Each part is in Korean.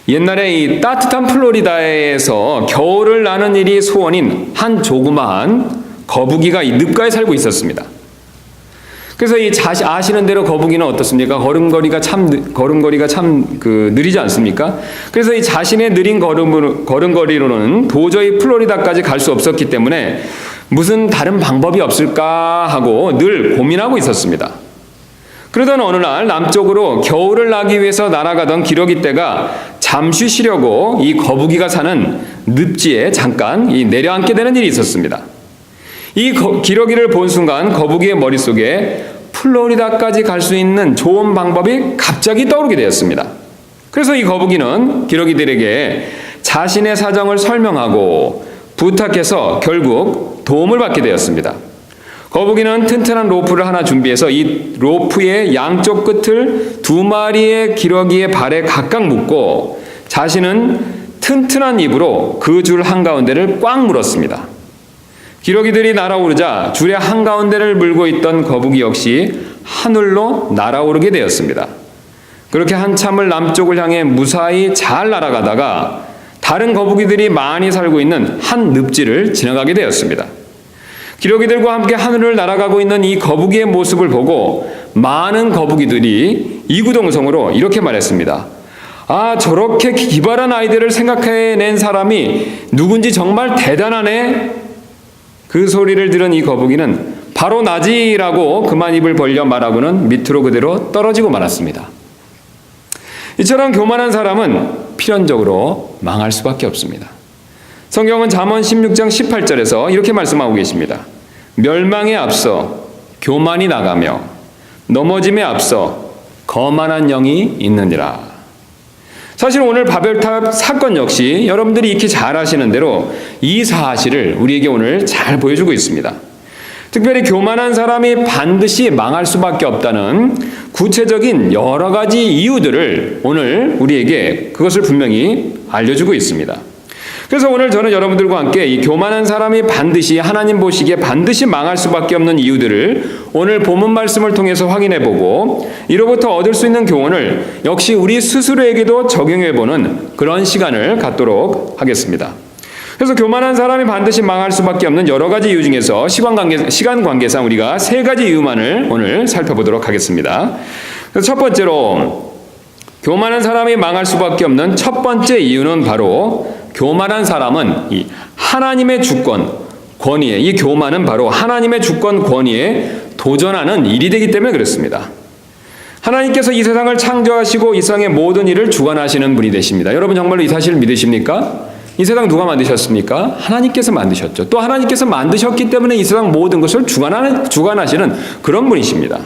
옛날에 이 따뜻한 플로리다에서 겨울을 나는 일이 소원인 한 조그마한 거북이가 이 늪가에 살고 있었습니다. 그래서 아시는 대로 거북이는 어떻습니까? 걸음걸이가 참 느리지 않습니까? 그래서 이 자신의 느린 걸음걸이로는 도저히 플로리다까지 갈 수 없었기 때문에 무슨 다른 방법이 없을까 하고 늘 고민하고 있었습니다. 그러던 어느 날 남쪽으로 겨울을 나기 위해서 날아가던 기러기 떼가 잠시 쉬려고 이 거북이가 사는 늪지에 잠깐 내려앉게 되는 일이 있었습니다. 이 기러기를 본 순간 거북이의 머릿속에 플로리다까지 갈 수 있는 좋은 방법이 갑자기 떠오르게 되었습니다. 그래서 이 거북이는 기러기들에게 자신의 사정을 설명하고 부탁해서 결국 도움을 받게 되었습니다. 거북이는 튼튼한 로프를 하나 준비해서 이 로프의 양쪽 끝을 2마리의 기러기의 발에 각각 묶고 자신은 튼튼한 입으로 그 줄 한가운데를 꽉 물었습니다. 기러기들이 날아오르자 줄의 한가운데를 물고 있던 거북이 역시 하늘로 날아오르게 되었습니다. 그렇게 한참을 남쪽을 향해 무사히 잘 날아가다가 다른 거북이들이 많이 살고 있는 한 늪지를 지나가게 되었습니다. 기러기들과 함께 하늘을 날아가고 있는 이 거북이의 모습을 보고 많은 거북이들이 이구동성으로 이렇게 말했습니다. 아, 저렇게 기발한 아이디어를 생각해낸 사람이 누군지 정말 대단하네. 그 소리를 들은 이 거북이는 바로 나지라고 그만 입을 벌려 말하고는 밑으로 그대로 떨어지고 말았습니다. 이처럼 교만한 사람은 필연적으로 망할 수밖에 없습니다. 성경은 잠언 16장 18절에서 이렇게 말씀하고 계십니다. 멸망에 앞서 교만이 나가며 넘어짐에 앞서 거만한 영이 있느니라. 사실 오늘 바벨탑 사건 역시 여러분들이 익히 잘 아시는 대로 이 사실을 우리에게 오늘 잘 보여주고 있습니다. 특별히 교만한 사람이 반드시 망할 수밖에 없다는 구체적인 여러 가지 이유들을 오늘 우리에게 그것을 분명히 알려주고 있습니다. 그래서 오늘 저는 여러분들과 함께 이 교만한 사람이 반드시 하나님 보시기에 반드시 망할 수밖에 없는 이유들을 오늘 본문 말씀을 통해서 확인해보고 이로부터 얻을 수 있는 교훈을 역시 우리 스스로에게도 적용해보는 그런 시간을 갖도록 하겠습니다. 그래서 교만한 사람이 반드시 망할 수밖에 없는 여러 가지 이유 중에서 시간 관계상 우리가 3가지 이유만을 오늘 살펴보도록 하겠습니다. 그래서 첫 번째로 교만한 사람이 망할 수밖에 없는 첫 번째 이유는 바로 교만한 사람은 이 하나님의 주권, 권위에, 이 교만은 바로 하나님의 주권, 권위에 도전하는 일이 되기 때문에 그렇습니다. 하나님께서 이 세상을 창조하시고 이 세상의 모든 일을 주관하시는 분이 되십니다. 여러분 정말로 이 사실을 믿으십니까? 이 세상 누가 만드셨습니까? 하나님께서 만드셨죠. 또 하나님께서 만드셨기 때문에 이 세상 모든 것을 주관하시는 그런 분이십니다.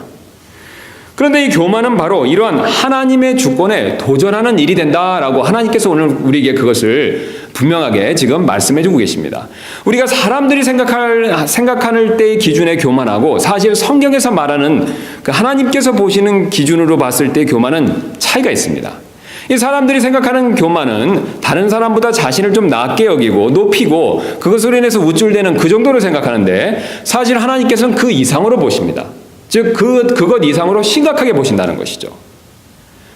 그런데 이 교만은 바로 이러한 하나님의 주권에 도전하는 일이 된다라고 하나님께서 오늘 우리에게 그것을 분명하게 지금 말씀해주고 계십니다. 우리가 사람들이 생각할 때의 기준에 교만하고 사실 성경에서 말하는 그 하나님께서 보시는 기준으로 봤을 때의 교만은 차이가 있습니다. 이 사람들이 생각하는 교만은 다른 사람보다 자신을 좀 낮게 여기고 높이고 그것으로 인해서 우쭐대는 그 정도로 생각하는데 사실 하나님께서는 그 이상으로 보십니다. 즉 그것 이상으로 심각하게 보신다는 것이죠.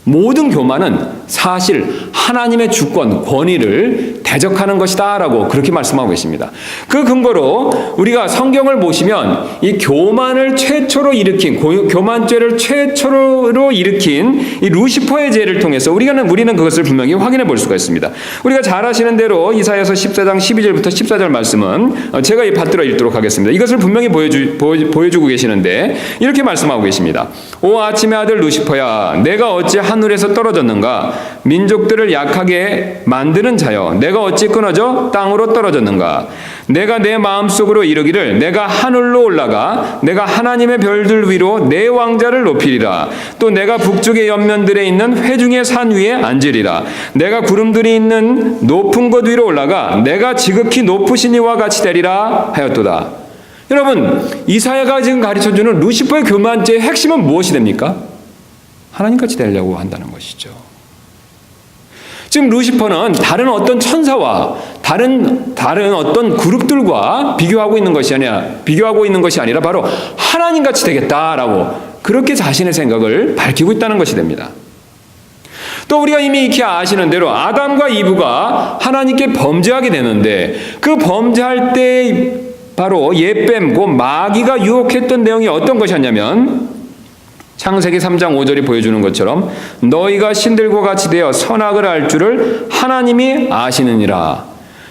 모든 교만은 사실 하나님의 주권, 권위를 대적하는 것이다 라고 그렇게 말씀하고 계십니다. 그 근거로 우리가 성경을 보시면 이 교만을 최초로 일으킨, 교만죄를 최초로 일으킨 이 루시퍼의 죄를 통해서 우리는 그것을 분명히 확인해 볼 수가 있습니다. 우리가 잘 아시는 대로 이사야서 14장 12절부터 14절 말씀은 제가 받들어 읽도록 하겠습니다. 이것을 분명히 보여주고 계시는데 이렇게 말씀하고 계십니다. 오 아침의 아들 루시퍼야, 내가 어찌 하늘에서 떨어졌는가? 민족들을 약하게 만드는 자여, 내가 어찌 끊어져 땅으로 떨어졌는가? 내가 내 마음속으로 이르기를 내가 하늘로 올라가 내가 하나님의 별들 위로 내 왕자를 높이리라. 또 내가 북쪽의 옆면들에 있는 회중의 산 위에 앉으리라. 내가 구름들이 있는 높은 곳 위로 올라가 내가 지극히 높으신 이와 같이 되리라 하였도다. 여러분, 이사야가 지금 가르쳐주는 루시퍼의 교만죄의 핵심은 무엇이 됩니까? 하나님같이 되려고 한다는 것이죠. 지금 루시퍼는 다른 어떤 천사와 다른 어떤 그룹들과 비교하고 있는 것이 아니라 바로 하나님같이 되겠다라고 그렇게 자신의 생각을 밝히고 있다는 것이 됩니다. 또 우리가 이미 익히 아시는 대로 아담과 이브가 하나님께 범죄하게 되는데 그 범죄할 때 바로 옛뱀, 그 마귀가 유혹했던 내용이 어떤 것이었냐면 창세기 3장 5절이 보여주는 것처럼 너희가 신들과 같이 되어 선악을 알 줄을 하나님이 아시느니라.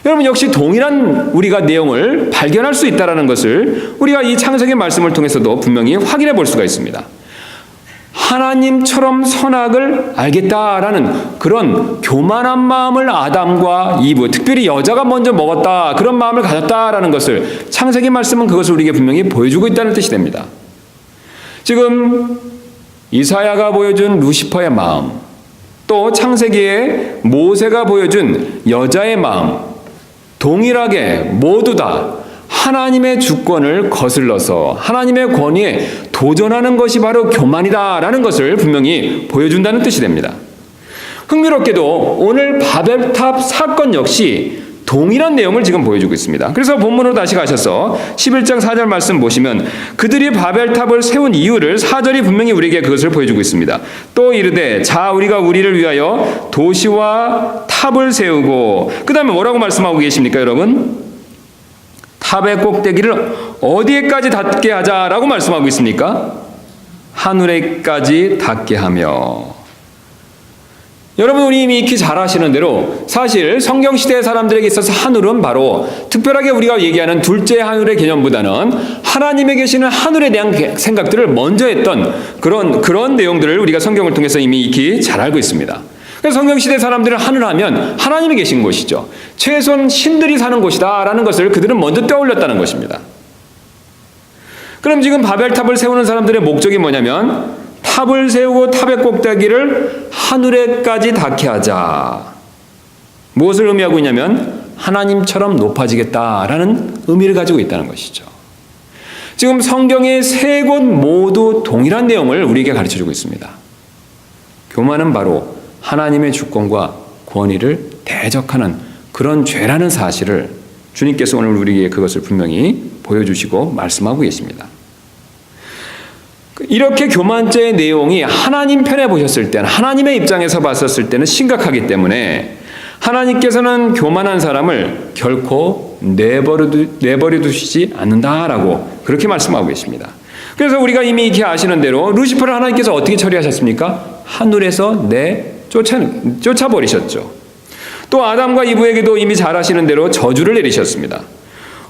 여러분 역시 동일한 우리가 내용을 발견할 수 있다는 것을 우리가 이 창세기 말씀을 통해서도 분명히 확인해 볼 수가 있습니다. 하나님처럼 선악을 알겠다라는 그런 교만한 마음을 아담과 이브, 특별히 여자가 먼저 먹었다 그런 마음을 가졌다라는 것을 창세기 말씀은 그것을 우리에게 분명히 보여주고 있다는 뜻이 됩니다. 지금 이사야가 보여준 루시퍼의 마음, 또 창세기에 모세가 보여준 여자의 마음, 동일하게 모두 다 하나님의 주권을 거슬러서 하나님의 권위에 도전하는 것이 바로 교만이다라는 것을 분명히 보여준다는 뜻이 됩니다. 흥미롭게도 오늘 바벨탑 사건 역시 동일한 내용을 지금 보여주고 있습니다. 그래서 본문으로 다시 가셔서 11장 4절 말씀 보시면 그들이 바벨탑을 세운 이유를 4절이 분명히 우리에게 그것을 보여주고 있습니다. 또 이르되 자 우리가 우리를 위하여 도시와 탑을 세우고 그 다음에 뭐라고 말씀하고 계십니까 여러분? 탑의 꼭대기를 어디에까지 닿게 하자라고 말씀하고 있습니까? 하늘에까지 닿게 하며. 여러분 우리 이미 익히 잘 아시는 대로 사실 성경시대의 사람들에게 있어서 하늘은 바로 특별하게 우리가 얘기하는 둘째 하늘의 개념보다는 하나님에 계시는 하늘에 대한 생각들을 먼저 했던 그런 내용들을 우리가 성경을 통해서 이미 익히 잘 알고 있습니다. 그래서 성경시대 사람들은 하늘하면 하나님이 계신 곳이죠. 최소한 신들이 사는 곳이다 라는 것을 그들은 먼저 떠올렸다는 것입니다. 그럼 지금 바벨탑을 세우는 사람들의 목적이 뭐냐면 탑을 세우고 탑의 꼭대기를 하늘에까지 닿게 하자. 무엇을 의미하고 있냐면 하나님처럼 높아지겠다라는 의미를 가지고 있다는 것이죠. 지금 성경의 세 곳 모두 동일한 내용을 우리에게 가르쳐주고 있습니다. 교만은 바로 하나님의 주권과 권위를 대적하는 그런 죄라는 사실을 주님께서 오늘 우리에게 그것을 분명히 보여주시고 말씀하고 계십니다. 이렇게 교만죄의 내용이 하나님 편에 보셨을 때는 하나님의 입장에서 봤었을 때는 심각하기 때문에 하나님께서는 교만한 사람을 결코 내버려 두시지 않는다라고 그렇게 말씀하고 계십니다. 그래서 우리가 이미 이렇게 아시는 대로 루시퍼를 하나님께서 어떻게 처리하셨습니까? 하늘에서 쫓아버리셨죠. 또 아담과 이브에게도 이미 잘 아시는 대로 저주를 내리셨습니다.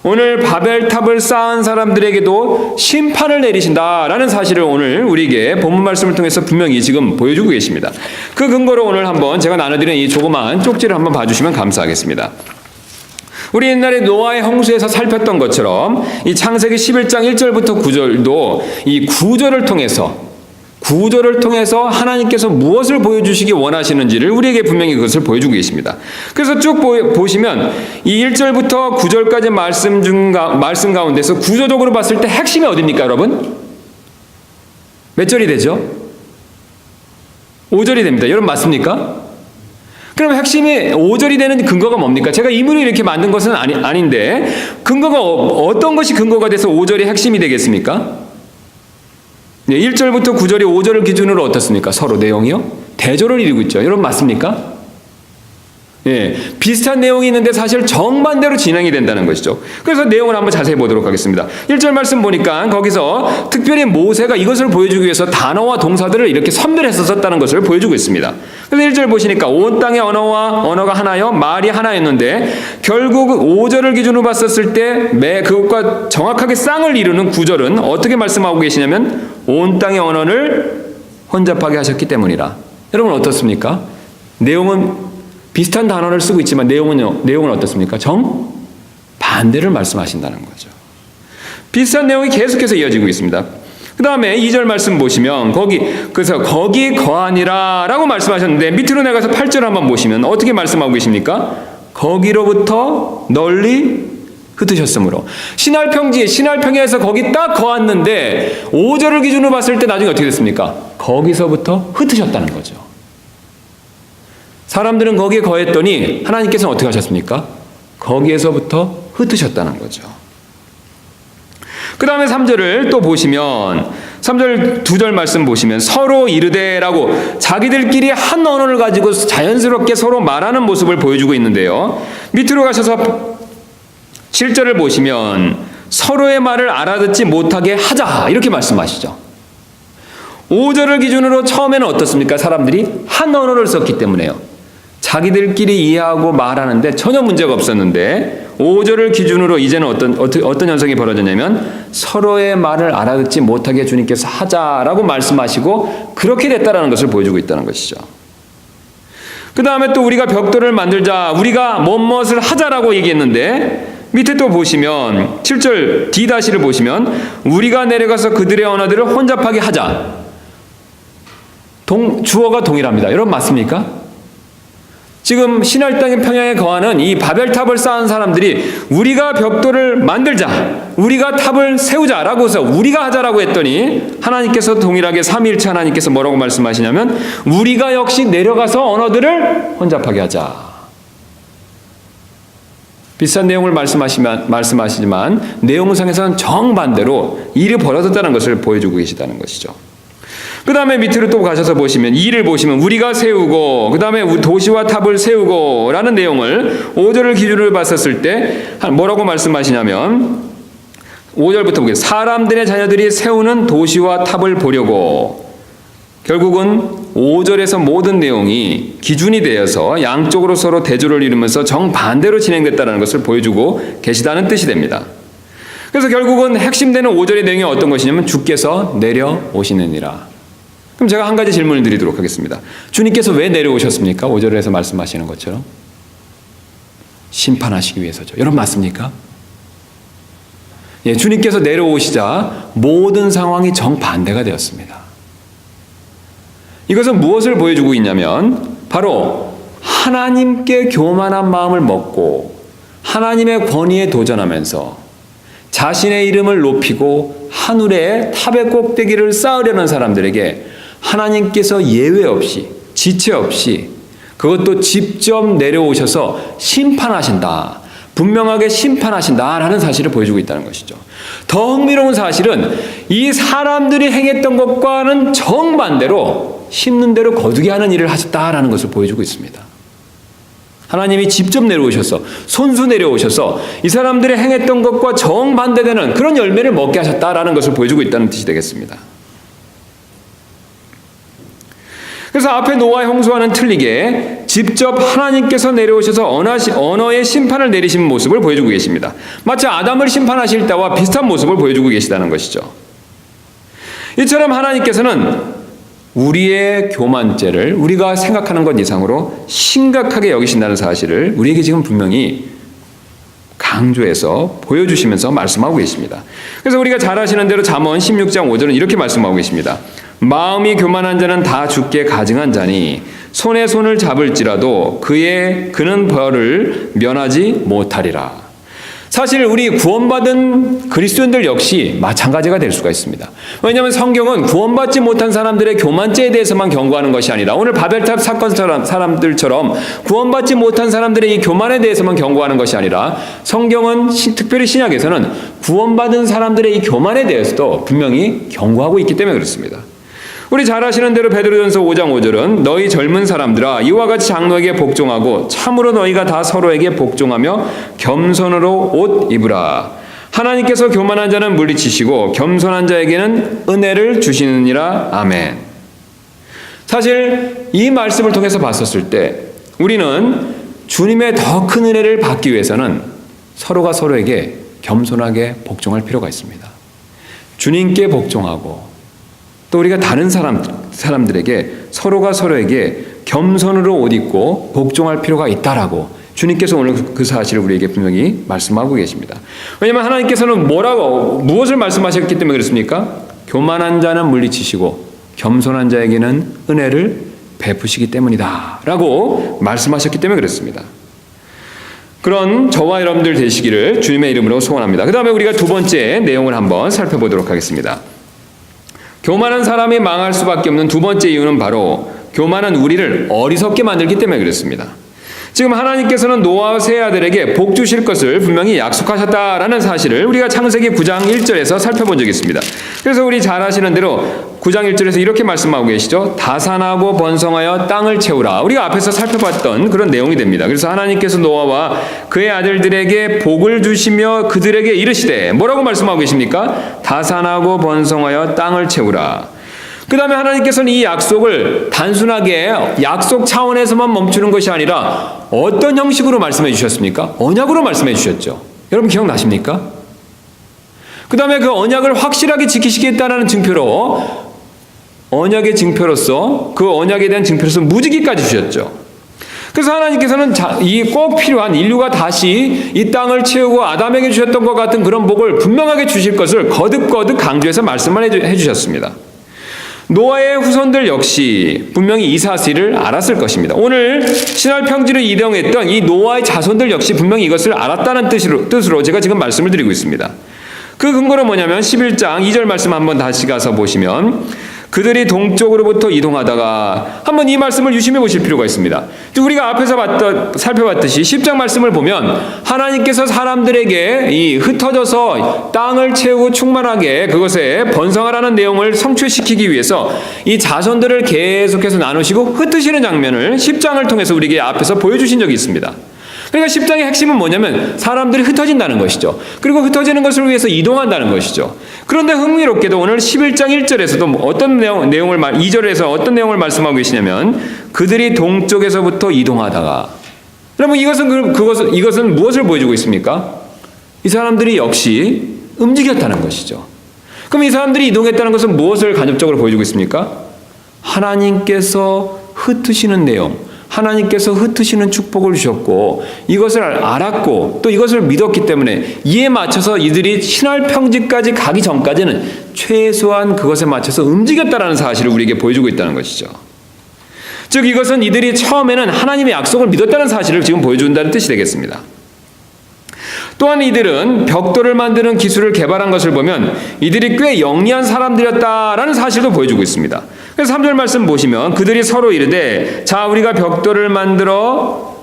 오늘 바벨탑을 쌓은 사람들에게도 심판을 내리신다라는 사실을 오늘 우리에게 본문 말씀을 통해서 분명히 지금 보여주고 계십니다. 그 근거로 오늘 한번 제가 나눠드린 이 조그마한 쪽지를 한번 봐주시면 감사하겠습니다. 우리 옛날에 노아의 홍수에서 살폈던 것처럼 이 창세기 11장 1절부터 9절도 이 구절을 통해서 하나님께서 무엇을 보여주시기 원하시는지를 우리에게 분명히 그것을 보여주고 계십니다. 그래서 쭉 보시면 이 1절부터 9절까지 말씀 가운데서 구조적으로 봤을 때 핵심이 어디입니까 여러분? 몇 절이 되죠? 5절이 됩니다. 여러분 맞습니까? 그럼 핵심이 5절이 되는 근거가 뭡니까? 제가 임의로 이렇게 만든 것은 아닌데 근거가 어떤 것이 근거가 돼서 5절이 핵심이 되겠습니까? 1절부터 9절이 5절을 기준으로 어떻습니까? 서로 내용이요? 대조를 이루고 있죠. 여러분 맞습니까? 예, 비슷한 내용이 있는데 사실 정반대로 진행이 된다는 것이죠. 그래서 내용을 한번 자세히 보도록 하겠습니다. 1절 말씀 보니까 거기서 특별히 모세가 이것을 보여주기 위해서 단어와 동사들을 이렇게 선별해서 썼다는 것을 보여주고 있습니다. 그래서 1절 보시니까 온 땅의 언어가 하나여 말이 하나였는데 결국 5절을 기준으로 봤었을 때 그것과 정확하게 쌍을 이루는 9절은 어떻게 말씀하고 계시냐면 온 땅의 언어를 혼잡하게 하셨기 때문이라. 여러분 어떻습니까? 내용은 비슷한 단어를 쓰고 있지만 내용은 어떻습니까? 정반대를 말씀하신다는 거죠. 비슷한 내용이 계속해서 이어지고 있습니다. 그 다음에 2절 말씀 보시면 그래서 거기 거하니라 라고 말씀하셨는데 밑으로 내려가서 8절 한번 보시면 어떻게 말씀하고 계십니까? 거기로부터 널리 흩으셨으므로. 신할평에서 거기 딱 거했는데 5절을 기준으로 봤을 때 나중에 어떻게 됐습니까? 거기서부터 흩으셨다는 거죠. 사람들은 거기에 거했더니 하나님께서는 어떻게 하셨습니까? 거기에서부터 흩으셨다는 거죠. 그 다음에 3절을 또 보시면 3절, 2절 말씀 보시면 서로 이르되라고 자기들끼리 한 언어를 가지고 자연스럽게 서로 말하는 모습을 보여주고 있는데요. 밑으로 가셔서 7절을 보시면 서로의 말을 알아듣지 못하게 하자 이렇게 말씀하시죠. 5절을 기준으로 처음에는 어떻습니까? 사람들이 한 언어를 썼기 때문에요. 자기들끼리 이해하고 말하는데 전혀 문제가 없었는데 5절을 기준으로 이제는 어떤 현상이 벌어졌냐면 서로의 말을 알아듣지 못하게 주님께서 하자라고 말씀하시고 그렇게 됐다라는 것을 보여주고 있다는 것이죠. 그 다음에 또 우리가 벽돌을 만들자, 우리가 무엇을 하자라고 얘기했는데 밑에 또 보시면 7절 D-를 보시면 우리가 내려가서 그들의 언어들을 혼잡하게 하자. 주어가 동일합니다. 여러분 맞습니까? 지금 신할 땅의 평양에 거하는 이 바벨탑을 쌓은 사람들이 우리가 벽돌을 만들자, 우리가 탑을 세우자라고 해서 우리가 하자라고 했더니 하나님께서 동일하게 삼위일체 하나님께서 뭐라고 말씀하시냐면 우리가 역시 내려가서 언어들을 혼잡하게 하자. 비슷한 내용을 말씀하시지만 내용상에서는 정반대로 일이 벌어졌다는 것을 보여주고 계시다는 것이죠. 그 다음에 밑으로 또 가셔서 보시면 2를 보시면 우리가 세우고 그 다음에 도시와 탑을 세우고 라는 내용을 5절을 기준으로 봤었을 때 뭐라고 말씀하시냐면 5절부터 보겠습니다. 사람들의 자녀들이 세우는 도시와 탑을 보려고. 결국은 5절에서 모든 내용이 기준이 되어서 양쪽으로 서로 대조를 이루면서 정반대로 진행됐다는 것을 보여주고 계시다는 뜻이 됩니다. 그래서 결국은 핵심되는 5절의 내용이 어떤 것이냐면 주께서 내려오시느니라. 그럼 제가 한 가지 질문을 드리도록 하겠습니다. 주님께서 왜 내려오셨습니까? 5절에서 말씀하시는 것처럼 심판하시기 위해서죠. 여러분 맞습니까? 예, 주님께서 내려오시자 모든 상황이 정반대가 되었습니다. 이것은 무엇을 보여주고 있냐면 바로 하나님께 교만한 마음을 먹고 하나님의 권위에 도전하면서 자신의 이름을 높이고 하늘의 탑의 꼭대기를 쌓으려는 사람들에게 하나님께서 예외 없이 지체 없이 그것도 직접 내려오셔서 심판하신다. 분명하게 심판하신다라는 사실을 보여주고 있다는 것이죠. 더 흥미로운 사실은 이 사람들이 행했던 것과는 정반대로 심는 대로 거두게 하는 일을 하셨다라는 것을 보여주고 있습니다. 하나님이 직접 내려오셔서 손수 내려오셔서 이 사람들이 행했던 것과 정반대되는 그런 열매를 먹게 하셨다라는 것을 보여주고 있다는 뜻이 되겠습니다. 그래서 앞에 노아의 홍수와는 틀리게 직접 하나님께서 내려오셔서 언어의 심판을 내리신 모습을 보여주고 계십니다. 마치 아담을 심판하실 때와 비슷한 모습을 보여주고 계시다는 것이죠. 이처럼 하나님께서는 우리의 교만죄를 우리가 생각하는 것 이상으로 심각하게 여기신다는 사실을 우리에게 지금 분명히 강조해서 보여주시면서 말씀하고 계십니다. 그래서 우리가 잘 아시는 대로 잠언 16장 5절은 이렇게 말씀하고 계십니다. 마음이 교만한 자는 다 죽게 가증한 자니 손에 손을 잡을지라도 그는 벌을 면하지 못하리라. 사실 우리 구원받은 그리스도인들 역시 마찬가지가 될 수가 있습니다. 왜냐하면 성경은 구원받지 못한 사람들의 교만죄에 대해서만 경고하는 것이 아니라 오늘 바벨탑 사건 사람들처럼 구원받지 못한 사람들의 이 교만에 대해서만 경고하는 것이 아니라 성경은 특별히 신약에서는 구원받은 사람들의 이 교만에 대해서도 분명히 경고하고 있기 때문에 그렇습니다. 우리 잘 아시는 대로 베드로전서 5장 5절은 너희 젊은 사람들아 이와 같이 장로에게 복종하고 참으로 너희가 다 서로에게 복종하며 겸손으로 옷 입으라. 하나님께서 교만한 자는 물리치시고 겸손한 자에게는 은혜를 주시느니라. 아멘. 사실 이 말씀을 통해서 봤었을 때 우리는 주님의 더 큰 은혜를 받기 위해서는 서로가 서로에게 겸손하게 복종할 필요가 있습니다. 주님께 복종하고 또 우리가 다른 사람들에게 서로가 서로에게 겸손으로 옷 입고 복종할 필요가 있다라고 주님께서 오늘 그 사실을 우리에게 분명히 말씀하고 계십니다. 왜냐하면 하나님께서는 무엇을 말씀하셨기 때문에 그렇습니까? 교만한 자는 물리치시고 겸손한 자에게는 은혜를 베푸시기 때문이다 라고 말씀하셨기 때문에 그렇습니다. 그런 저와 여러분들 되시기를 주님의 이름으로 소원합니다. 그 다음에 우리가 두 번째 내용을 한번 살펴보도록 하겠습니다. 교만한 사람이 망할 수밖에 없는 두 번째 이유는 바로 교만은 우리를 어리석게 만들기 때문에 그렇습니다. 지금 하나님께서는 노아와 세 아들에게 복 주실 것을 분명히 약속하셨다라는 사실을 우리가 창세기 9장 1절에서 살펴본 적이 있습니다. 그래서 우리 잘 아시는 대로 9장 1절에서 이렇게 말씀하고 계시죠. 다산하고 번성하여 땅을 채우라. 우리가 앞에서 살펴봤던 그런 내용이 됩니다. 그래서 하나님께서 노아와 그의 아들들에게 복을 주시며 그들에게 이르시되 뭐라고 말씀하고 계십니까? 다산하고 번성하여 땅을 채우라. 그 다음에 하나님께서는 이 약속을 단순하게 약속 차원에서만 멈추는 것이 아니라 어떤 형식으로 말씀해 주셨습니까? 언약으로 말씀해 주셨죠. 여러분 기억나십니까? 그 다음에 그 언약을 확실하게 지키시겠다는 증표로 언약의 증표로서 그 언약에 대한 증표로서 무지개까지 주셨죠. 그래서 하나님께서는 이 꼭 필요한 인류가 다시 이 땅을 채우고 아담에게 주셨던 것 같은 그런 복을 분명하게 주실 것을 거듭거듭 강조해서 말씀만 해주셨습니다. 노아의 후손들 역시 분명히 이 사실을 알았을 것입니다. 오늘 신할 평지를 이동했던 이 노아의 자손들 역시 분명히 이것을 알았다는 뜻으로 제가 지금 말씀을 드리고 있습니다. 그 근거는 뭐냐면 11장 2절 말씀 한번 다시 가서 보시면 그들이 동쪽으로부터 이동하다가 한번 이 말씀을 유심해 보실 필요가 있습니다. 우리가 앞에서 살펴봤듯이 10장 말씀을 보면 하나님께서 사람들에게 이 흩어져서 땅을 채우고 충만하게 그것에 번성하라는 내용을 성취시키기 위해서 이 자손들을 계속해서 나누시고 흩으시는 장면을 10장을 통해서 우리에게 앞에서 보여주신 적이 있습니다. 그러니까 10장의 핵심은 뭐냐면 사람들이 흩어진다는 것이죠. 그리고 흩어지는 것을 위해서 이동한다는 것이죠. 그런데 흥미롭게도 오늘 11장 1절에서도 어떤 내용을 2절에서 어떤 내용을 말씀하고 계시냐면 그들이 동쪽에서부터 이동하다가 여러분 이것은 무엇을 보여주고 있습니까? 이 사람들이 역시 움직였다는 것이죠. 그럼 이 사람들이 이동했다는 것은 무엇을 간접적으로 보여주고 있습니까? 하나님께서 흩으시는 내용, 하나님께서 흩으시는 축복을 주셨고 이것을 알았고 또 이것을 믿었기 때문에 이에 맞춰서 이들이 신할 평지까지 가기 전까지는 최소한 그것에 맞춰서 움직였다는 사실을 우리에게 보여주고 있다는 것이죠. 즉 이것은 이들이 처음에는 하나님의 약속을 믿었다는 사실을 지금 보여준다는 뜻이 되겠습니다. 또한 이들은 벽돌을 만드는 기술을 개발한 것을 보면 이들이 꽤 영리한 사람들이었다라는 사실도 보여주고 있습니다. 그래서 3절 말씀 보시면 그들이 서로 이르되 자 우리가 벽돌을 만들어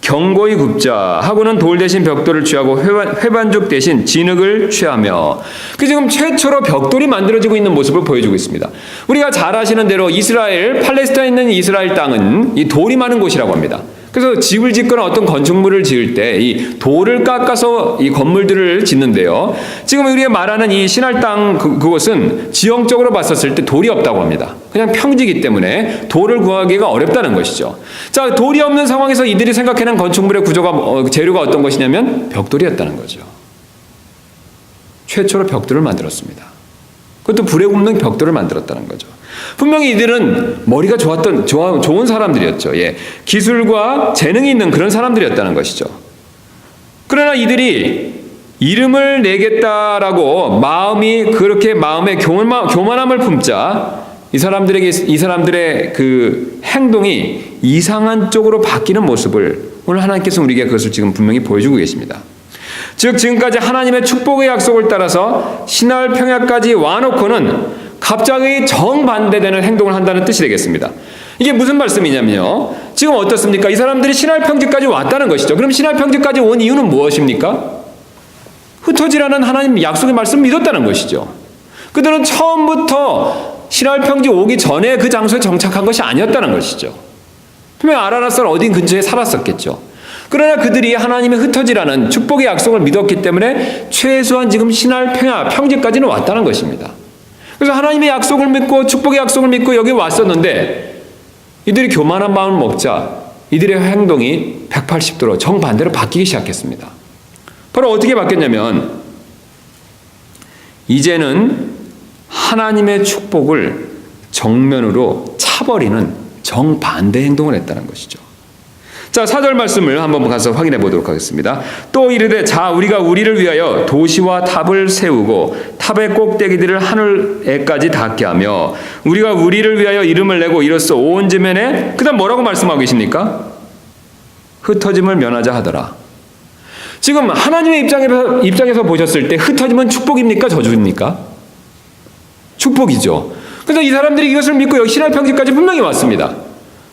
견고히 굽자 하고는 돌 대신 벽돌을 취하고 회반죽 대신 진흙을 취하며 지금 최초로 벽돌이 만들어지고 있는 모습을 보여주고 있습니다. 우리가 잘 아시는 대로 팔레스타인에 있는 이스라엘 땅은 이 돌이 많은 곳이라고 합니다. 그래서 집을 짓거나 어떤 건축물을 지을 때 이 돌을 깎아서 이 건물들을 짓는데요. 지금 우리가 말하는 이 신할 땅 그곳은 지형적으로 봤었을 때 돌이 없다고 합니다. 그냥 평지이기 때문에 돌을 구하기가 어렵다는 것이죠. 자, 돌이 없는 상황에서 이들이 생각해낸 건축물의 재료가 어떤 것이냐면 벽돌이었다는 거죠. 최초로 벽돌을 만들었습니다. 그것도 불에 굽는 벽돌을 만들었다는 거죠. 분명히 이들은 머리가 좋은 사람들이었죠. 예. 기술과 재능이 있는 그런 사람들이었다는 것이죠. 그러나 이들이 이름을 내겠다라고 그렇게 마음에 교만함을 품자 이 사람들의 그 행동이 이상한 쪽으로 바뀌는 모습을 오늘 하나님께서 우리에게 그것을 지금 분명히 보여주고 계십니다. 즉 지금까지 하나님의 축복의 약속을 따라서 신할 평야까지 와놓고는 갑자기 정반대되는 행동을 한다는 뜻이 되겠습니다. 이게 무슨 말씀이냐면요. 지금 어떻습니까? 이 사람들이 신할 평지까지 왔다는 것이죠. 그럼 신할 평지까지 온 이유는 무엇입니까? 흩어지라는 하나님 약속의 말씀을 믿었다는 것이죠. 그들은 처음부터 신할 평지 오기 전에 그 장소에 정착한 것이 아니었다는 것이죠. 분명 아라랏산 어딘 근처에 살았었겠죠. 그러나 그들이 하나님의 흩어지라는 축복의 약속을 믿었기 때문에 최소한 지금 신할 평지까지는 왔다는 것입니다. 그래서 하나님의 약속을 믿고 축복의 약속을 믿고 여기 왔었는데 이들이 교만한 마음을 먹자 이들의 행동이 180도로 정반대로 바뀌기 시작했습니다. 바로 어떻게 바뀌었냐면 이제는 하나님의 축복을 정면으로 차버리는 정반대 행동을 했다는 것이죠. 자, 4절 말씀을 한번 가서 확인해 보도록 하겠습니다. 또 이르되 자 우리가 우리를 위하여 도시와 탑을 세우고 탑의 꼭대기들을 하늘에까지 닿게 하며 우리가 우리를 위하여 이름을 내고 이로써 온 지면에 그다음 뭐라고 말씀하고 계십니까? 흩어짐을 면하자 하더라. 지금 하나님의 입장에서 보셨을 때 흩어짐은 축복입니까? 저주입니까? 축복이죠. 그래서 이 사람들이 이것을 믿고 여기 신할 평지까지 분명히 왔습니다.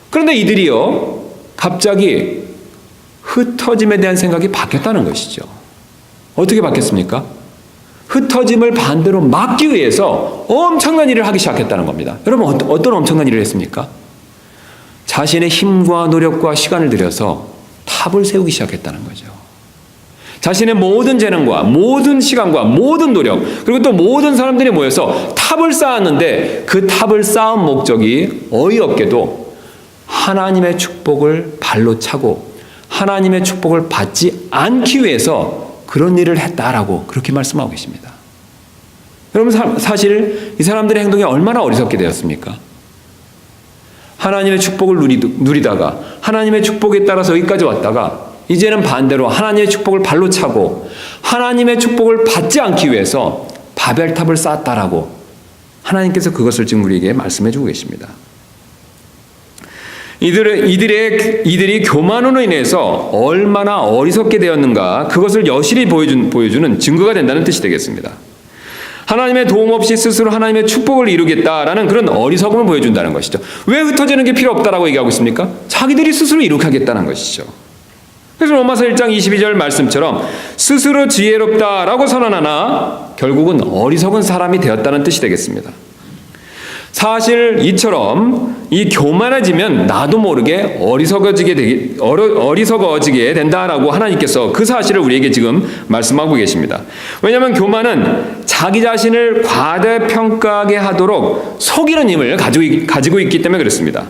그런데 이들이요 갑자기 흩어짐에 대한 생각이 바뀌었다는 것이죠. 어떻게 바뀌었습니까? 흩어짐을 반대로 막기 위해서 엄청난 일을 하기 시작했다는 겁니다. 여러분, 어떤 엄청난 일을 했습니까? 자신의 힘과 노력과 시간을 들여서 탑을 세우기 시작했다는 거죠. 자신의 모든 재능과 모든 시간과 모든 노력, 그리고 또 모든 사람들이 모여서 탑을 쌓았는데 그 탑을 쌓은 목적이 어이없게도 하나님의 축복을 발로 차고 하나님의 축복을 받지 않기 위해서 그런 일을 했다라고 그렇게 말씀하고 계십니다. 여러분, 사실 이 사람들의 행동이 얼마나 어리석게 되었습니까? 하나님의 축복을 누리다가 하나님의 축복에 따라서 여기까지 왔다가 이제는 반대로 하나님의 축복을 발로 차고 하나님의 축복을 받지 않기 위해서 바벨탑을 쌓았다라고 하나님께서 그것을 지금 우리에게 말씀해 주고 계십니다. 이들이 교만으로 인해서 얼마나 어리석게 되었는가 그것을 여실히 보여주는 증거가 된다는 뜻이 되겠습니다. 하나님의 도움 없이 스스로 하나님의 축복을 이루겠다라는 그런 어리석음을 보여준다는 것이죠. 왜 흩어지는 게 필요 없다라고 얘기하고 있습니까? 자기들이 스스로 이룩 하겠다는 것이죠. 그래서 로마서 1장 22절 말씀처럼 스스로 지혜롭다라고 선언하나 결국은 어리석은 사람이 되었다는 뜻이 되겠습니다. 사실 이처럼 이 교만해지면 나도 모르게 어리석어지게 된다라고 하나님께서 그 사실을 우리에게 지금 말씀하고 계십니다. 왜냐하면 교만은 자기 자신을 과대평가하게 하도록 속이는 힘을 가지고 있기 때문에 그렇습니다.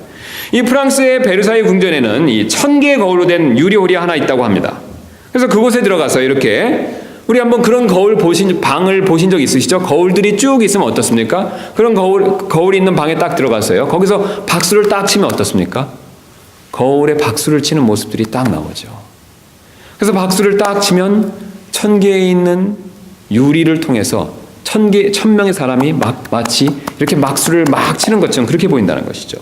이 프랑스의 베르사유 궁전에는 이 1000개의 거울로 된 유리홀이 하나 있다고 합니다. 그래서 그곳에 들어가서 이렇게 우리 한번 그런 방을 보신 적 있으시죠? 거울들이 쭉 있으면 어떻습니까? 그런 거울이 있는 방에 딱 들어갔어요. 거기서 박수를 딱 치면 어떻습니까? 거울에 박수를 치는 모습들이 딱 나오죠. 그래서 박수를 딱 치면 1000개에 있는 유리를 통해서 1000명의 사람이 마치 이렇게 박수를 막 치는 것처럼 그렇게 보인다는 것이죠.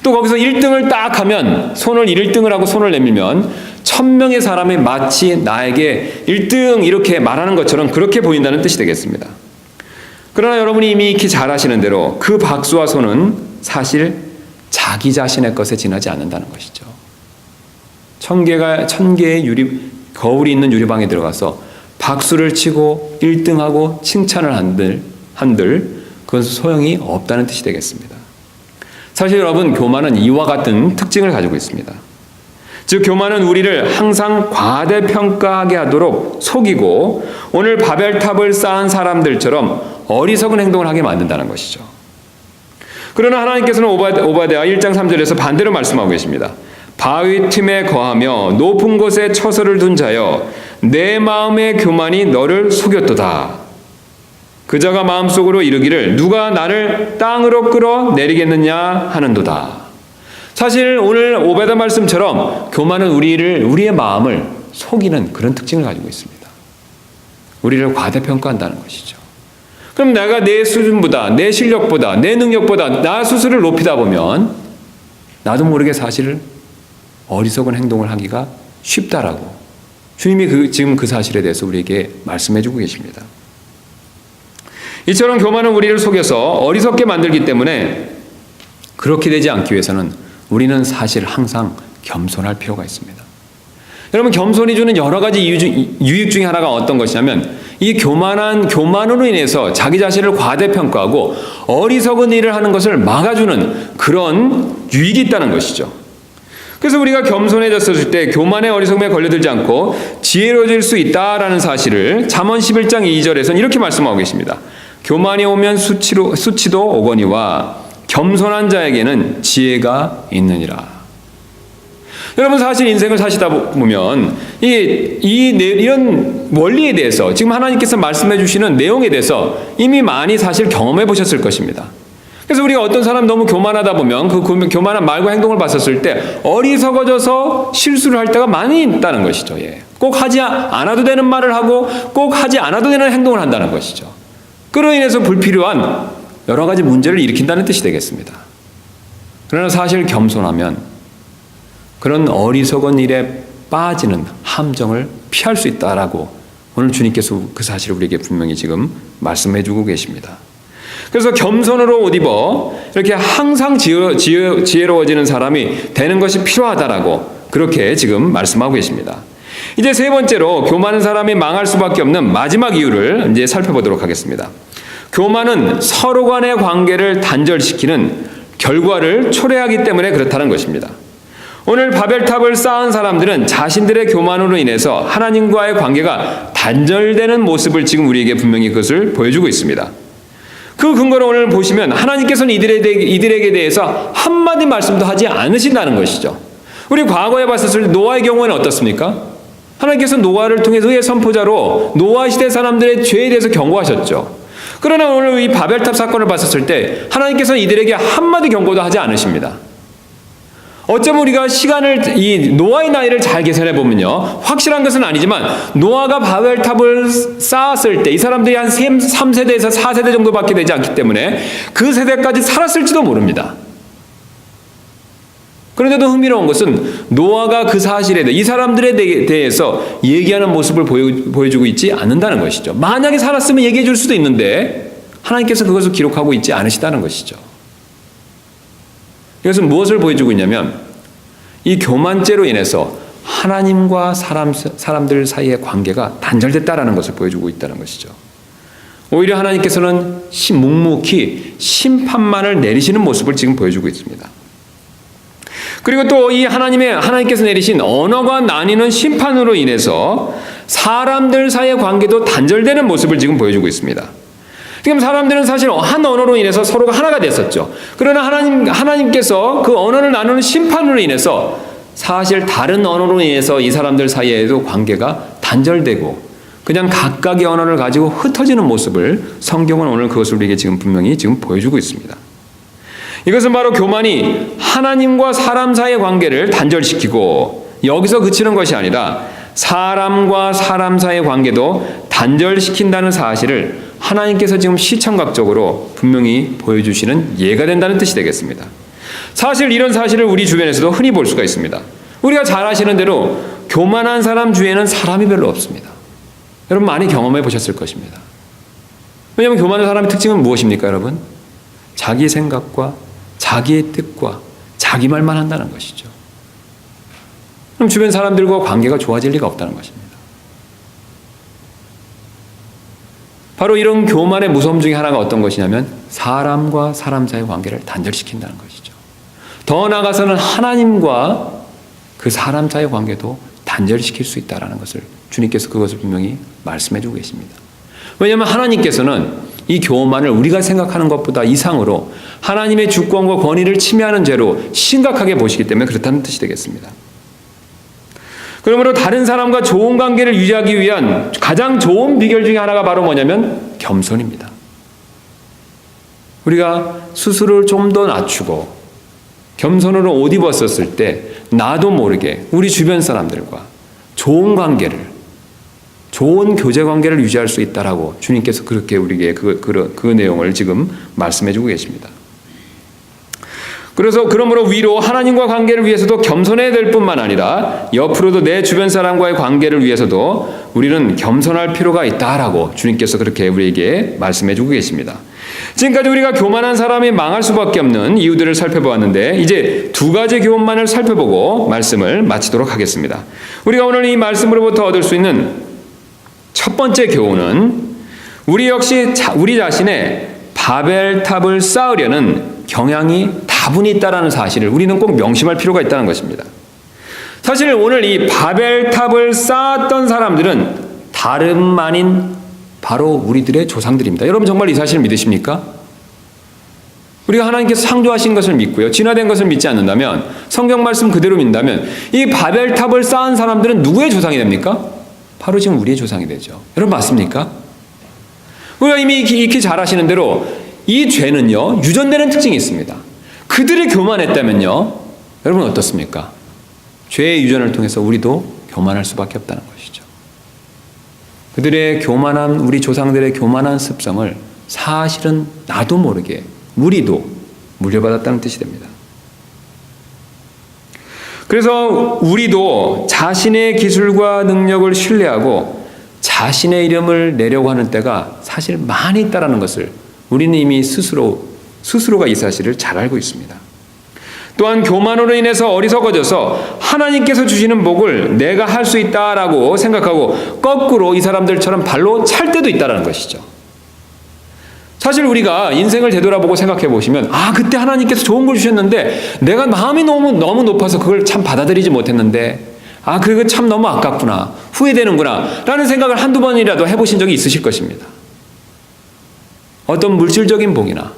또 거기서 1등을 딱 하면 1등을 하고 손을 내밀면 1000명의 사람이 마치 나에게 1등 이렇게 말하는 것처럼 그렇게 보인다는 뜻이 되겠습니다. 그러나 여러분이 이미 익히 잘 아시는 대로 그 박수와 손은 사실 자기 자신의 것에 지나지 않는다는 것이죠. 1000개의 거울이 있는 유리방에 들어가서 박수를 치고 1등하고 칭찬을 한들 그건 소용이 없다는 뜻이 되겠습니다. 사실 여러분, 교만은 이와 같은 특징을 가지고 있습니다. 즉 교만은 우리를 항상 과대평가하게 하도록 속이고 오늘 바벨탑을 쌓은 사람들처럼 어리석은 행동을 하게 만든다는 것이죠. 그러나 하나님께서는 오바댜 1장 3절에서 반대로 말씀하고 계십니다. 바위 틈에 거하며 높은 곳에 처소를 둔 자여 내 마음의 교만이 너를 속였도다. 그자가 마음속으로 이르기를 누가 나를 땅으로 끌어내리겠느냐 하는도다. 사실 오늘 오베다 말씀처럼 교만은 우리의 마음을 속이는 그런 특징을 가지고 있습니다. 우리를 과대평가한다는 것이죠. 그럼 내가 내 수준보다, 내 실력보다, 내 능력보다 나 스스로를 높이다 보면 나도 모르게 사실 어리석은 행동을 하기가 쉽다라고 주님이 지금 그 사실에 대해서 우리에게 말씀해 주고 계십니다. 이처럼 교만은 우리를 속여서 어리석게 만들기 때문에 그렇게 되지 않기 위해서는 우리는 사실 항상 겸손할 필요가 있습니다. 여러분, 겸손이 주는 여러 가지 유익 중에 하나가 어떤 것이냐면 이 교만으로 인해서 자기 자신을 과대평가하고 어리석은 일을 하는 것을 막아주는 그런 유익이 있다는 것이죠. 그래서 우리가 겸손해졌을 때 교만의 어리석음에 걸려들지 않고 지혜로워질 수 있다라는 사실을 잠언 11장 2절에서는 이렇게 말씀하고 계십니다. 교만이 오면 수치도 오거니와 겸손한 자에게는 지혜가 있느니라. 여러분, 사실 인생을 사시다 보면 이런 원리에 대해서 지금 하나님께서 말씀해 주시는 내용에 대해서 이미 많이 사실 경험해 보셨을 것입니다. 그래서 우리가 어떤 사람 너무 교만하다 보면 그 교만한 말과 행동을 봤었을 때 어리석어져서 실수를 할 때가 많이 있다는 것이죠. 꼭 하지 않아도 되는 말을 하고 꼭 하지 않아도 되는 행동을 한다는 것이죠. 그로 인해서 불필요한 여러 가지 문제를 일으킨다는 뜻이 되겠습니다. 그러나 사실 겸손하면 그런 어리석은 일에 빠지는 함정을 피할 수 있다라고 오늘 주님께서 그 사실을 우리에게 분명히 지금 말씀해 주고 계십니다. 그래서 겸손으로 옷 입어 이렇게 항상 지혜로워지는 사람이 되는 것이 필요하다라고 그렇게 지금 말씀하고 계십니다. 이제 세 번째로 교만한 사람이 망할 수밖에 없는 마지막 이유를 이제 살펴보도록 하겠습니다. 교만은 서로 간의 관계를 단절시키는 결과를 초래하기 때문에 그렇다는 것입니다. 오늘 바벨탑을 쌓은 사람들은 자신들의 교만으로 인해서 하나님과의 관계가 단절되는 모습을 지금 우리에게 분명히 그것을 보여주고 있습니다. 그 근거로 오늘 보시면 하나님께서는 이들에게 대해서 한마디 말씀도 하지 않으신다는 것이죠. 우리 과거에 봤었을 때 노아의 경우에는 어떻습니까? 하나님께서 노아를 통해서 의의 선포자로 노아 시대 사람들의 죄에 대해서 경고하셨죠. 그러나 오늘 이 바벨탑 사건을 봤었을 때 하나님께서는 이들에게 한마디 경고도 하지 않으십니다. 어쩌면 우리가 이 노아의 나이를 잘 계산해 보면요, 확실한 것은 아니지만 노아가 바벨탑을 쌓았을 때 이 사람들이 한 3세대에서 4세대 정도밖에 되지 않기 때문에 그 세대까지 살았을지도 모릅니다. 그런데도 흥미로운 것은 노아가 그 사실에 대해 이 사람들에 대해서 얘기하는 모습을 보여주고 있지 않는다는 것이죠. 만약에 살았으면 얘기해 줄 수도 있는데 하나님께서 그것을 기록하고 있지 않으시다는 것이죠. 이것은 무엇을 보여주고 있냐면 이 교만죄로 인해서 하나님과 사람들 사이의 관계가 단절됐다라는 것을 보여주고 있다는 것이죠. 오히려 하나님께서는 묵묵히 심판만을 내리시는 모습을 지금 보여주고 있습니다. 그리고 또 이 하나님께서 내리신 언어가 나뉘는 심판으로 인해서 사람들 사이의 관계도 단절되는 모습을 지금 보여주고 있습니다. 지금 사람들은 사실 한 언어로 인해서 서로가 하나가 됐었죠. 그러나 하나님께서 그 언어를 나누는 심판으로 인해서 사실 다른 언어로 인해서 이 사람들 사이에도 관계가 단절되고 그냥 각각의 언어를 가지고 흩어지는 모습을 성경은 오늘 그것을 우리에게 지금 분명히 지금 보여주고 있습니다. 이것은 바로 교만이 하나님과 사람 사이의 관계를 단절시키고 여기서 그치는 것이 아니라 사람과 사람 사이의 관계도 단절시킨다는 사실을 하나님께서 지금 시청각적으로 분명히 보여주시는 예가 된다는 뜻이 되겠습니다. 사실 이런 사실을 우리 주변에서도 흔히 볼 수가 있습니다. 우리가 잘 아시는 대로 교만한 사람 주위에는 사람이 별로 없습니다. 여러분 많이 경험해 보셨을 것입니다. 왜냐하면 교만한 사람의 특징은 무엇입니까, 여러분? 자기 생각과 자기의 뜻과 자기 말만 한다는 것이죠. 그럼 주변 사람들과 관계가 좋아질 리가 없다는 것입니다. 바로 이런 교만의 무서움 중에 하나가 어떤 것이냐면 사람과 사람 사이의 관계를 단절시킨다는 것이죠. 더 나아가서는 하나님과 그 사람 사이의 관계도 단절시킬 수 있다는 것을 주님께서 그것을 분명히 말씀해 주고 계십니다. 왜냐하면 하나님께서는 이 교만을 우리가 생각하는 것보다 이상으로 하나님의 주권과 권위를 침해하는 죄로 심각하게 보시기 때문에 그렇다는 뜻이 되겠습니다. 그러므로 다른 사람과 좋은 관계를 유지하기 위한 가장 좋은 비결 중에 하나가 바로 뭐냐면 겸손입니다. 우리가 스스로를 좀 더 낮추고 겸손으로 옷 입었었을 때 나도 모르게 우리 주변 사람들과 좋은 관계를, 좋은 교제 관계를 유지할 수 있다라고 주님께서 그렇게 우리에게 그 내용을 지금 말씀해 주고 계십니다. 그러므로 위로 하나님과 관계를 위해서도 겸손해야 될 뿐만 아니라 옆으로도 내 주변 사람과의 관계를 위해서도 우리는 겸손할 필요가 있다라고 주님께서 그렇게 우리에게 말씀해 주고 계십니다. 지금까지 우리가 교만한 사람이 망할 수밖에 없는 이유들을 살펴보았는데 이제 두 가지 교만을 살펴보고 말씀을 마치도록 하겠습니다. 우리가 오늘 이 말씀으로부터 얻을 수 있는 첫 번째 교훈은 우리 역시 우리 자신의 바벨탑을 쌓으려는 경향이 다분히 있다는 사실을 우리는 꼭 명심할 필요가 있다는 것입니다. 사실 오늘 이 바벨탑을 쌓았던 사람들은 다름 아닌 바로 우리들의 조상들입니다. 여러분 정말 이 사실을 믿으십니까? 우리가 하나님께서 창조하신 것을 믿고요, 진화된 것을 믿지 않는다면, 성경 말씀 그대로 믿는다면 이 바벨탑을 쌓은 사람들은 누구의 조상이 됩니까? 바로 지금 우리의 조상이 되죠. 여러분 맞습니까? 우리가 이미 익히 잘 아시는 대로 이 죄는요 유전되는 특징이 있습니다. 그들이 교만했다면요 여러분 어떻습니까? 죄의 유전을 통해서 우리도 교만할 수밖에 없다는 것이죠. 그들의 교만한, 우리 조상들의 교만한 습성을 사실은 나도 모르게 우리도 물려받았다는 뜻이 됩니다. 그래서 우리도 자신의 기술과 능력을 신뢰하고 자신의 이름을 내려고 하는 때가 사실 많이 있다는 것을 우리는 이미 스스로가 이 사실을 잘 알고 있습니다. 또한 교만으로 인해서 어리석어져서 하나님께서 주시는 복을 내가 할 수 있다라고 생각하고 거꾸로 이 사람들처럼 발로 찰 때도 있다는 것이죠. 사실 우리가 인생을 되돌아보고 생각해 보시면 그때 하나님께서 좋은 걸 주셨는데 내가 마음이 너무 높아서 그걸 참 받아들이지 못했는데 그거 참 너무 아깝구나, 후회되는구나 라는 생각을 한두 번이라도 해보신 적이 있으실 것입니다. 어떤 물질적인 복이나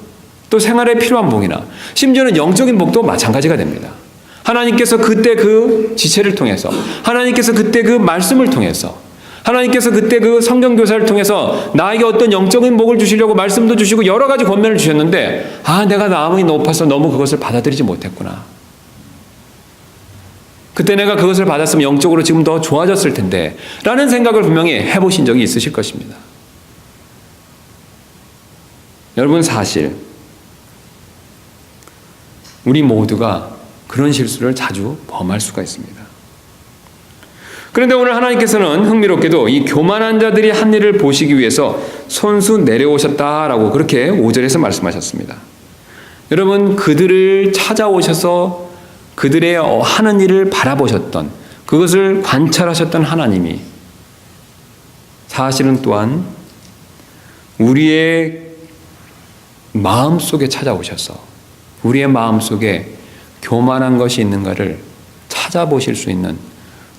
또 생활에 필요한 복이나 심지어는 영적인 복도 마찬가지가 됩니다. 하나님께서 그때 그 지체를 통해서, 하나님께서 그때 그 말씀을 통해서, 하나님께서 그때 그 성경 교사를 통해서 나에게 어떤 영적인 복을 주시려고 말씀도 주시고 여러 가지 권면을 주셨는데 내가 마음이 높아서 너무 그것을 받아들이지 못했구나. 그때 내가 그것을 받았으면 영적으로 지금 더 좋아졌을 텐데 라는 생각을 분명히 해보신 적이 있으실 것입니다. 여러분, 사실 우리 모두가 그런 실수를 자주 범할 수가 있습니다. 그런데 오늘 하나님께서는 흥미롭게도 이 교만한 자들이 한 일을 보시기 위해서 손수 내려오셨다라고 그렇게 5절에서 말씀하셨습니다. 여러분, 그들을 찾아오셔서 그들의 하는 일을 바라보셨던, 그것을 관찰하셨던 하나님이 사실은 또한 우리의 마음속에 찾아오셔서 우리의 마음속에 교만한 것이 있는가를 찾아보실 수 있는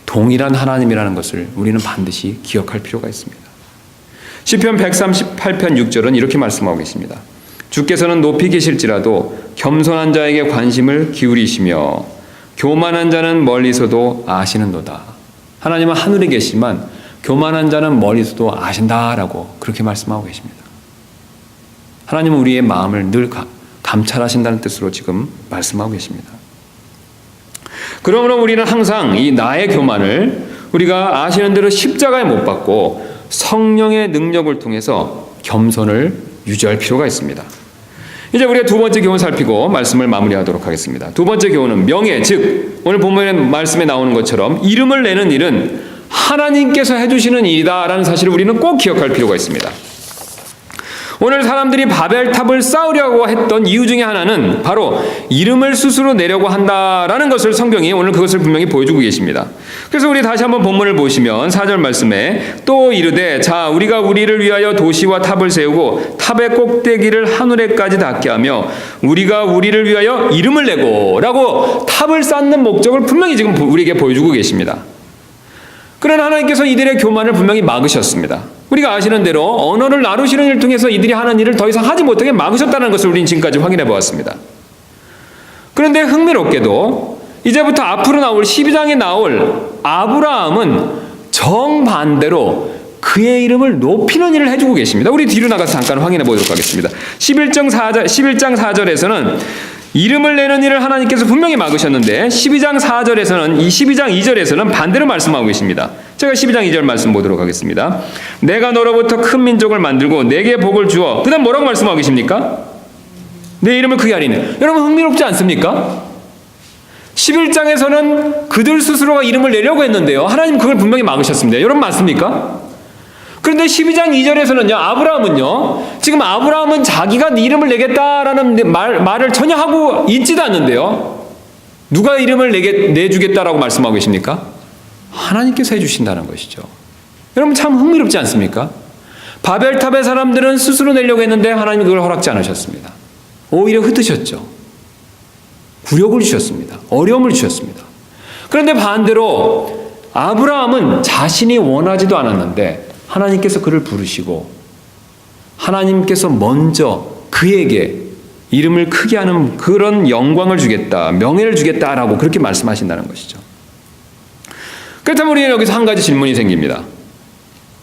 동일한 하나님이라는 것을 우리는 반드시 기억할 필요가 있습니다. 시편 138편 6절은 이렇게 말씀하고 계십니다. 주께서는 높이 계실지라도 겸손한 자에게 관심을 기울이시며 교만한 자는 멀리서도 아시는도다. 하나님은 하늘에 계시지만 교만한 자는 멀리서도 아신다라고 그렇게 말씀하고 계십니다. 하나님은 우리의 마음을 늘 감찰하신다는 뜻으로 지금 말씀하고 계십니다. 그러므로 우리는 항상 이 나의 교만을 우리가 아시는 대로 십자가에 못 박고 성령의 능력을 통해서 겸손을 유지할 필요가 있습니다. 이제 우리가 두 번째 교훈 살피고 말씀을 마무리하도록 하겠습니다. 두 번째 교훈은 명예, 즉 오늘 본문의 말씀에 나오는 것처럼 이름을 내는 일은 하나님께서 해주시는 일이다라는 사실을 우리는 꼭 기억할 필요가 있습니다. 오늘 사람들이 바벨탑을 쌓으려고 했던 이유 중에 하나는 바로 이름을 스스로 내려고 한다라는 것을 성경이 오늘 그것을 분명히 보여주고 계십니다. 그래서 우리 다시 한번 본문을 보시면 4절 말씀에 또 이르되 자 우리가 우리를 위하여 도시와 탑을 세우고 탑의 꼭대기를 하늘에까지 닿게 하며 우리가 우리를 위하여 이름을 내고 라고 탑을 쌓는 목적을 분명히 지금 우리에게 보여주고 계십니다. 그러나 하나님께서 이들의 교만을 분명히 막으셨습니다. 우리가 아시는 대로 언어를 나누시는 일을 통해서 이들이 하는 일을 더 이상 하지 못하게 막으셨다는 것을 우리는 지금까지 확인해 보았습니다. 그런데 흥미롭게도 이제부터 앞으로 나올 12장에 나올 아브라함은 정반대로 그의 이름을 높이는 일을 해주고 계십니다. 우리 뒤로 나가서 잠깐 확인해 보도록 하겠습니다. 11장 4절에서는 이름을 내는 일을 하나님께서 분명히 막으셨는데 12장 4절에서는 이 12장 2절에서는 반대로 말씀하고 계십니다. 제가 12장 2절 말씀 보도록 하겠습니다. 내가 너로부터 큰 민족을 만들고 내게 복을 주어. 그 다음 뭐라고 말씀하고 계십니까? 내 이름을 크게 하리니. 여러분 흥미롭지 않습니까? 11장에서는 그들 스스로가 이름을 내려고 했는데요. 하나님 그걸 분명히 막으셨습니다. 여러분 맞습니까? 그런데 12장 2절에서는요, 아브라함은요, 지금 아브라함은 자기가 네 이름을 내겠다라는 말을 전혀 하고 있지도 않는데요. 누가 이름을 내주겠다라고 말씀하고 계십니까? 하나님께서 해주신다는 것이죠. 여러분 참 흥미롭지 않습니까? 바벨탑의 사람들은 스스로 내려고 했는데 하나님이 그걸 허락지 않으셨습니다. 오히려 흩으셨죠. 굴욕을 주셨습니다. 어려움을 주셨습니다. 그런데 반대로 아브라함은 자신이 원하지도 않았는데 하나님께서 그를 부르시고 하나님께서 먼저 그에게 이름을 크게 하는 그런 영광을 주겠다, 명예를 주겠다라고 그렇게 말씀하신다는 것이죠. 그렇다면 우리는 여기서 한 가지 질문이 생깁니다.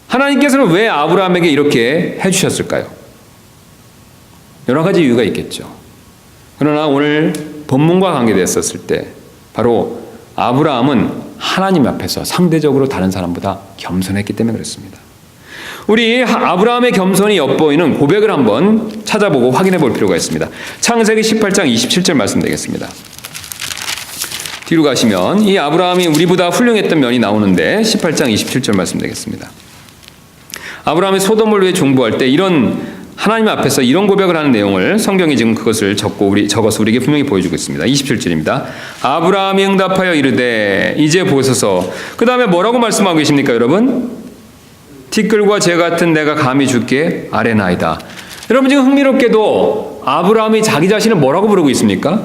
하나님께서는 왜 아브라함에게 이렇게 해주셨을까요? 여러 가지 이유가 있겠죠. 그러나 오늘 본문과 관계됐었을 때 바로 아브라함은 하나님 앞에서 상대적으로 다른 사람보다 겸손했기 때문에 그렇습니다. 우리 아브라함의 겸손이 엿보이는 고백을 한번 찾아보고 확인해 볼 필요가 있습니다. 창세기 18장 27절 말씀 되겠습니다. 뒤로 가시면 이 아브라함이 우리보다 훌륭했던 면이 나오는데 18장 27절 말씀 되겠습니다. 아브라함이 소돔을 위해 종보할 때 이런 하나님 앞에서 이런 고백을 하는 내용을 성경이 지금 그것을 적어서 우리에게 분명히 보여주고 있습니다. 27절입니다. 아브라함이 응답하여 이르되 이제 보소서. 그 다음에 뭐라고 말씀하고 계십니까, 여러분? 티끌과 재 같은 내가 감히 주께 아뢰나이다. 여러분, 지금 흥미롭게도 아브라함이 자기 자신을 뭐라고 부르고 있습니까?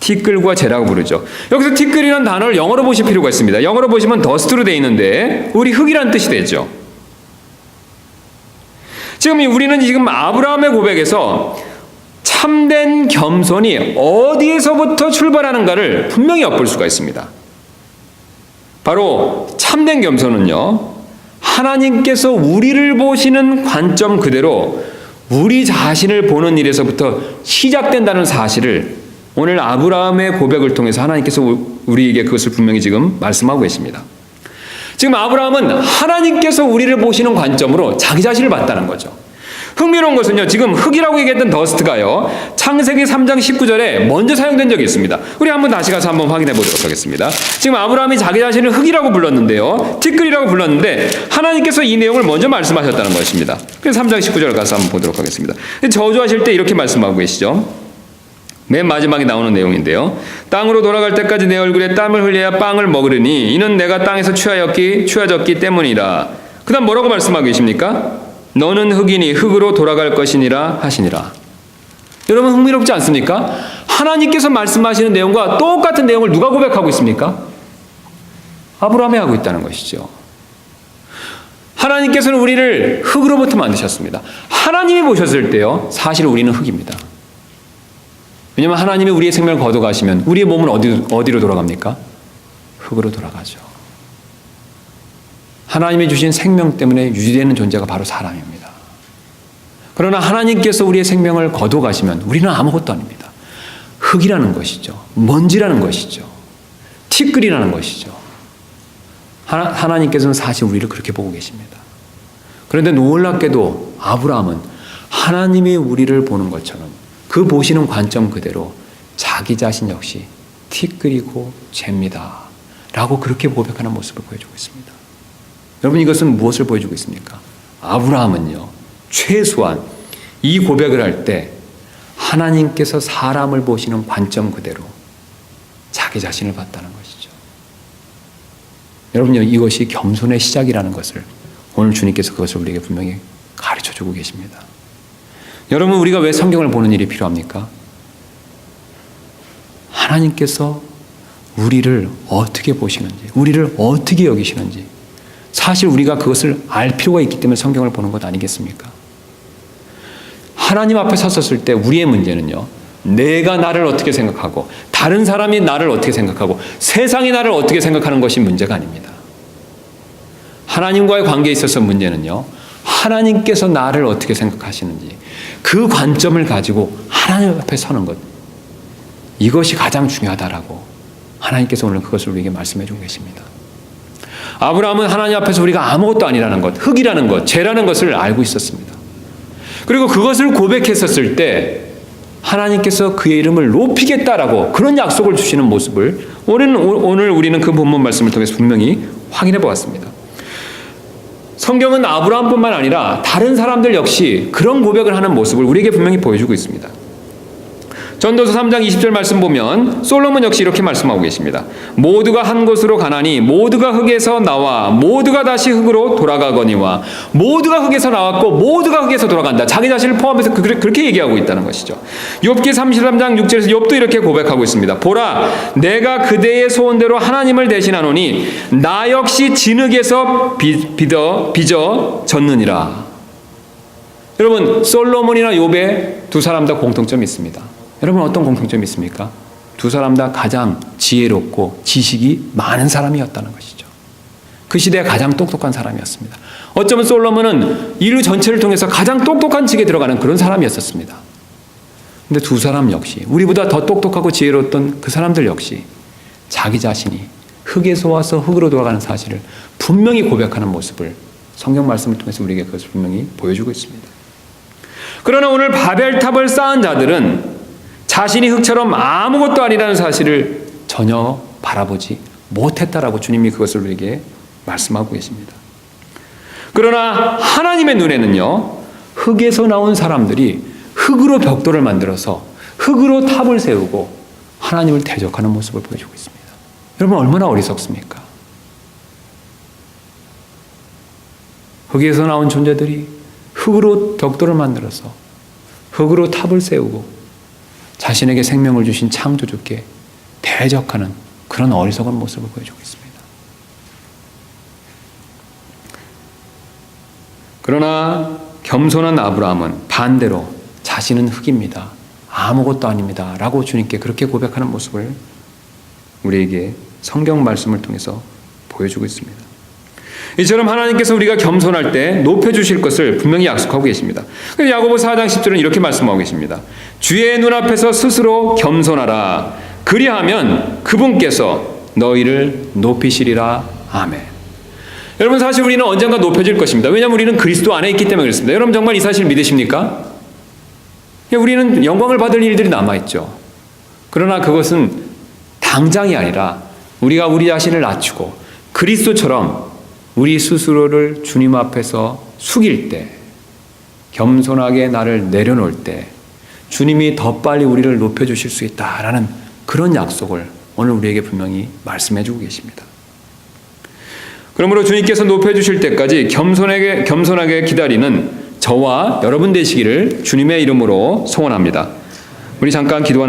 티끌과 재라고 부르죠. 여기서 티끌이라는 단어를 영어로 보실 필요가 있습니다. 영어로 보시면 더스트로 되어 있는데 우리 흙이라는 뜻이 되죠. 지금 우리는 지금 아브라함의 고백에서 참된 겸손이 어디에서부터 출발하는가를 분명히 엿볼 수가 있습니다. 바로 참된 겸손은요, 하나님께서 우리를 보시는 관점 그대로 우리 자신을 보는 일에서부터 시작된다는 사실을 오늘 아브라함의 고백을 통해서 하나님께서 우리에게 그것을 분명히 지금 말씀하고 계십니다. 지금 아브라함은 하나님께서 우리를 보시는 관점으로 자기 자신을 봤다는 거죠. 흥미로운 것은요, 지금 흙이라고 얘기했던 더스트가요, 창세기 3장 19절에 먼저 사용된 적이 있습니다. 우리 한번 다시 가서 한번 확인해 보도록 하겠습니다. 지금 아브라함이 자기 자신을 흙이라고 불렀는데요, 티끌이라고 불렀는데 하나님께서 이 내용을 먼저 말씀하셨다는 것입니다. 그래서 3장 19절 가서 한번 보도록 하겠습니다. 저주하실 때 이렇게 말씀하고 계시죠. 맨 마지막에 나오는 내용인데요. 땅으로 돌아갈 때까지 내 얼굴에 땀을 흘려야 빵을 먹으리니 이는 내가 땅에서 취하졌기 때문이라. 그 다음 뭐라고 말씀하고 계십니까? 너는 흙이니 흙으로 돌아갈 것이니라 하시니라. 여러분, 흥미롭지 않습니까? 하나님께서 말씀하시는 내용과 똑같은 내용을 누가 고백하고 있습니까? 아브라함이 하고 있다는 것이죠. 하나님께서는 우리를 흙으로부터 만드셨습니다. 하나님이 보셨을 때요, 사실 우리는 흙입니다. 왜냐하면 하나님이 우리의 생명을 거둬가시면 우리의 몸은 어디로 돌아갑니까? 흙으로 돌아가죠. 하나님이 주신 생명 때문에 유지되는 존재가 바로 사람입니다. 그러나 하나님께서 우리의 생명을 거둬가시면 우리는 아무것도 아닙니다. 흙이라는 것이죠. 먼지라는 것이죠. 티끌이라는 것이죠. 하나님께서는 사실 우리를 그렇게 보고 계십니다. 그런데 놀랍게도 아브라함은 하나님이 우리를 보는 것처럼 그 보시는 관점 그대로 자기 자신 역시 티끌이고 잽니다 라고 그렇게 고백하는 모습을 보여주고 있습니다. 여러분, 이것은 무엇을 보여주고 있습니까? 아브라함은요, 최소한 이 고백을 할 때 하나님께서 사람을 보시는 관점 그대로 자기 자신을 봤다는 것이죠. 여러분요, 이것이 겸손의 시작이라는 것을 오늘 주님께서 그것을 우리에게 분명히 가르쳐주고 계십니다. 여러분, 우리가 왜 성경을 보는 일이 필요합니까? 하나님께서 우리를 어떻게 보시는지, 우리를 어떻게 여기시는지 사실 우리가 그것을 알 필요가 있기 때문에 성경을 보는 것 아니겠습니까? 하나님 앞에 섰을 때 우리의 문제는요, 내가 나를 어떻게 생각하고 다른 사람이 나를 어떻게 생각하고 세상이 나를 어떻게 생각하는 것이 문제가 아닙니다. 하나님과의 관계에 있어서 문제는요, 하나님께서 나를 어떻게 생각하시는지 그 관점을 가지고 하나님 앞에 서는 것, 이것이 가장 중요하다라고 하나님께서 오늘 그것을 우리에게 말씀해 주고 계십니다. 아브라함은 하나님 앞에서 우리가 아무것도 아니라는 것, 흙이라는 것, 죄라는 것을 알고 있었습니다. 그리고 그것을 고백했었을 때 하나님께서 그의 이름을 높이겠다라고 그런 약속을 주시는 모습을 오늘 우리는 그 본문 말씀을 통해서 분명히 확인해 보았습니다. 성경은 아브라함뿐만 아니라 다른 사람들 역시 그런 고백을 하는 모습을 우리에게 분명히 보여주고 있습니다. 전도서 3장 20절 말씀 보면 솔로몬 역시 이렇게 말씀하고 계십니다. 모두가 한 곳으로 가나니 모두가 흙에서 나와 모두가 다시 흙으로 돌아가거니와. 모두가 흙에서 나왔고 모두가 흙에서 돌아간다. 자기 자신을 포함해서 그렇게 얘기하고 있다는 것이죠. 욥기 33장 6절에서 욥도 이렇게 고백하고 있습니다. 보라, 내가 그대의 소원대로 하나님을 대신하노니 나 역시 진흙에서 빚어 졌느니라. 여러분, 솔로몬이나 욥의 두 사람 다 공통점이 있습니다. 여러분, 어떤 공통점이 있습니까? 두 사람 다 가장 지혜롭고 지식이 많은 사람이었다는 것이죠. 그 시대에 가장 똑똑한 사람이었습니다. 어쩌면 솔로몬은 인류 전체를 통해서 가장 똑똑한 직에 들어가는 그런 사람이었습니다. 근데 두 사람 역시, 우리보다 더 똑똑하고 지혜로웠던 그 사람들 역시 자기 자신이 흙에서 와서 흙으로 돌아가는 사실을 분명히 고백하는 모습을 성경 말씀을 통해서 우리에게 그것을 분명히 보여주고 있습니다. 그러나 오늘 바벨탑을 쌓은 자들은 자신이 흙처럼 아무것도 아니라는 사실을 전혀 바라보지 못했다라고 주님이 그것을 우리에게 말씀하고 계십니다. 그러나 하나님의 눈에는요, 흙에서 나온 사람들이 흙으로 벽돌을 만들어서 흙으로 탑을 세우고 하나님을 대적하는 모습을 보여주고 있습니다. 여러분 얼마나 어리석습니까? 흙에서 나온 존재들이 흙으로 벽돌을 만들어서 흙으로 탑을 세우고 자신에게 생명을 주신 창조주께 대적하는 그런 어리석은 모습을 보여주고 있습니다. 그러나 겸손한 아브라함은 반대로 자신은 흙입니다. 아무것도 아닙니다. 라고 주님께 그렇게 고백하는 모습을 우리에게 성경 말씀을 통해서 보여주고 있습니다. 이처럼 하나님께서 우리가 겸손할 때 높여주실 것을 분명히 약속하고 계십니다. 야고보 4장 10절은 이렇게 말씀하고 계십니다. 주의 눈앞에서 스스로 겸손하라. 그리하면 그분께서 너희를 높이시리라. 아멘. 여러분 사실 우리는 언젠가 높여질 것입니다. 왜냐하면 우리는 그리스도 안에 있기 때문에 그렇습니다. 여러분 정말 이 사실 믿으십니까? 우리는 영광을 받을 일들이 남아있죠. 그러나 그것은 당장이 아니라 우리가 우리 자신을 낮추고 그리스도처럼 우리 스스로를 주님 앞에서 숙일 때, 겸손하게 나를 내려놓을 때 주님이 더 빨리 우리를 높여주실 수 있다라는 그런 약속을 오늘 우리에게 분명히 말씀해주고 계십니다. 그러므로 주님께서 높여주실 때까지 겸손하게 기다리는 저와 여러분 되시기를 주님의 이름으로 소원합니다. 우리 잠깐 기도하는